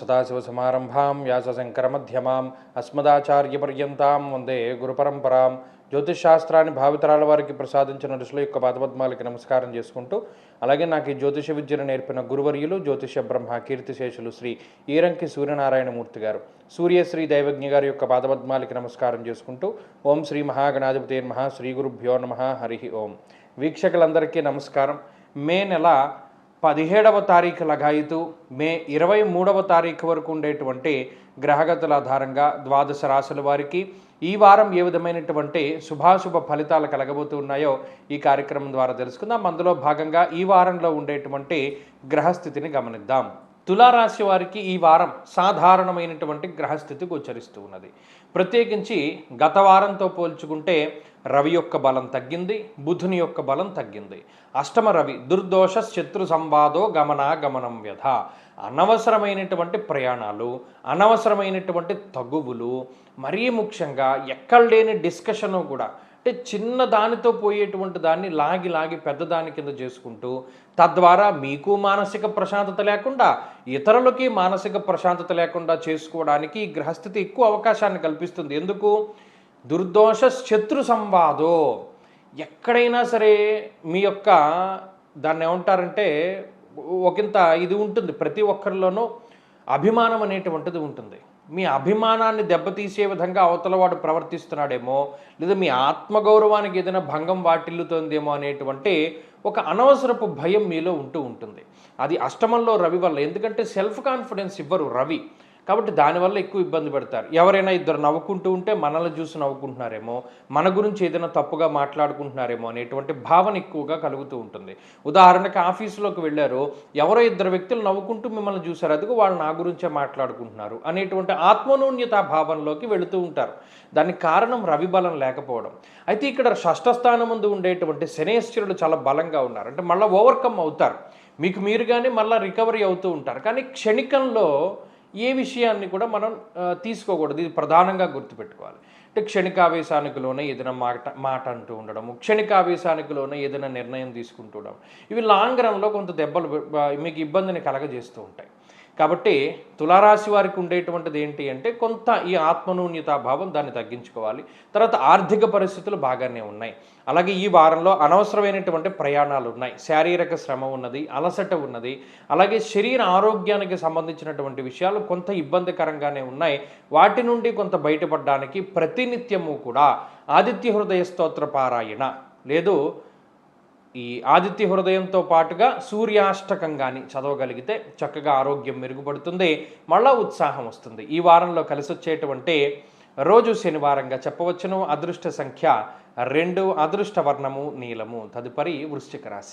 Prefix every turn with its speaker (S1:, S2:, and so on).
S1: సదాశివసమారంభాం వ్యాసశంకరమధ్యమాం అస్మదాచార్యపర్యంతాం వందే గురుపరంపరాం. జ్యోతిషశాస్త్రాన్ని భావితరాల వారికి ప్రసాదించిన ఋషుల యొక్క పాదపద్మాలకి నమస్కారం చేసుకుంటూ, అలాగే నాకు ఈ జ్యోతిష విద్యను నేర్పిన గురువర్యులు జ్యోతిష బ్రహ్మ కీర్తిశేషులు శ్రీ ఈరంకి సూర్యనారాయణమూర్తి గారు, సూర్యశ్రీ దైవజ్ఞ గారి యొక్క పాదపద్మాలకి నమస్కారం చేసుకుంటూ, ఓం శ్రీ మహాగణాధిపతే నమః, శ్రీ గురుభ్యో నమః, హరి ఓం. వీక్షకులందరికీ నమస్కారం. మే నెల 17వ తారీఖు లగాయితూ మే 23వ తారీఖు వరకు ఉండేటువంటి గ్రహగతుల ఆధారంగా ద్వాదశ రాశుల వారికి ఈ వారం ఏ విధమైనటువంటి శుభాశుభ ఫలితాలు కలగబోతూ ఉన్నాయో ఈ కార్యక్రమం ద్వారా తెలుసుకుందాం. అందులో భాగంగా ఈ వారంలో ఉండేటువంటి గ్రహస్థితిని గమనిద్దాం. తులారాశి వారికి ఈ వారం సాధారణమైనటువంటి గ్రహస్థితి గోచరిస్తూ ఉన్నది. ప్రత్యేకించి గత వారంతో పోల్చుకుంటే రవి యొక్క బలం తగ్గింది, బుధుని యొక్క బలం తగ్గింది. అష్టమ రవి దుర్దోష శత్రు సంవాదో గమనం వ్యధ. అనవసరమైనటువంటి ప్రయాణాలు, అనవసరమైనటువంటి తగువులు, మరీ ముఖ్యంగా ఎక్కడ లేని డిస్కషను కూడా, అంటే చిన్న దానితో పోయేటువంటి దాన్ని లాగి పెద్దదాని కింద చేసుకుంటూ, తద్వారా మీకు మానసిక ప్రశాంతత లేకుండా ఇతరులకి మానసిక ప్రశాంతత లేకుండా చేసుకోవడానికి ఈ గ్రహస్థితి ఎక్కువ అవకాశాన్ని కల్పిస్తుంది. ఎందుకు? దుర్దోష శత్రు సంవాదో. ఎక్కడైనా సరే మీ యొక్క దాన్ని ఏమంటారంటే ఒకంత ఇది ఉంటుంది, ప్రతి ఒక్కరిలోనూ అభిమానం అనేటువంటిది ఉంటుంది. మీ అభిమానాన్ని దెబ్బతీసే విధంగా అవతలవాడు ప్రవర్తిస్తున్నాడేమో, లేదా మీ ఆత్మగౌరవానికి ఏదైనా భంగం వాటిల్లుతోందేమో అనేటువంటి ఒక అనవసరపు భయం మీలో ఉంటుంది. అది అష్టమంలో రవి వల్ల. ఎందుకంటే సెల్ఫ్ కాన్ఫిడెన్స్ ఇవ్వరు రవి, కాబట్టి దానివల్ల ఎక్కువ ఇబ్బంది పెడతారు. ఎవరైనా ఇద్దరు నవ్వుకుంటూ ఉంటే మనల్ని చూసి నవ్వుకుంటున్నారేమో, మన గురించి ఏదైనా తప్పుగా మాట్లాడుకుంటున్నారేమో అనేటువంటి భావన ఎక్కువగా కలుగుతూ ఉంటుంది. ఉదాహరణకి ఆఫీసులోకి వెళ్ళారు, ఎవరో ఇద్దరు వ్యక్తులు నవ్వుకుంటూ మిమ్మల్ని చూశారు, అదిగో వాళ్ళు నా గురించే మాట్లాడుకుంటున్నారు అనేటువంటి ఆత్మన్యూన్యత భావంలోకి వెళుతూ ఉంటారు. దానికి కారణం రవి బలం లేకపోవడం. అయితే ఇక్కడ షష్ఠ స్థానం ముందు ఉండేటువంటి శనేశ్వరుడు చాలా బలంగా ఉన్నారు. అంటే మళ్ళీ ఓవర్కమ్ అవుతారు, మీకు మీరుగానే మళ్ళీ రికవరీ అవుతూ ఉంటారు. కానీ క్షణికంలో ఏ విషయాన్ని కూడా మనం తీసుకోకూడదు. ఇది ప్రధానంగా గుర్తుపెట్టుకోవాలి. అంటే క్షణికావేశానికిలోనే ఏదైనా మాట అంటూ ఉండడము, క్షణికావేశానికిలోనే ఏదైనా నిర్ణయం తీసుకుంటూ ఉండడం, ఇవి లాంగ్ రన్లో కొంత దెబ్బలు మీకు ఇబ్బందిని కలగజేస్తూ ఉంటాయి. కాబట్టి తులారాశి వారికి ఉండేటువంటిది ఏంటి అంటే కొంత ఈ ఆత్మన్యూన్యతాభావం, దాన్ని తగ్గించుకోవాలి. తర్వాత ఆర్థిక పరిస్థితులు బాగానే ఉన్నాయి. అలాగే ఈ వారంలో అనవసరమైనటువంటి ప్రయాణాలు ఉన్నాయి, శారీరక శ్రమ ఉన్నది, అలసట ఉన్నది. అలాగే శరీర ఆరోగ్యానికి సంబంధించినటువంటి విషయాలు కొంత ఇబ్బందికరంగానే ఉన్నాయి. వాటి నుండి కొంత బయటపడడానికి ప్రతినిత్యము కూడా ఆదిత్య హృదయ స్తోత్ర పారాయణ, లేదు ఈ ఆదిత్య హృదయంతో పాటుగా సూర్యాష్టకం కానీ చదవగలిగితే చక్కగా ఆరోగ్యం మెరుగుపడుతుంది, మళ్ళా ఉత్సాహం వస్తుంది. ఈ వారంలో కలిసి వచ్చేటువంటి రోజు శనివారంగా చెప్పవచ్చును. అదృష్ట సంఖ్య 2, అదృష్ట వర్ణము నీలము. తదుపరి వృశ్చిక రాశి.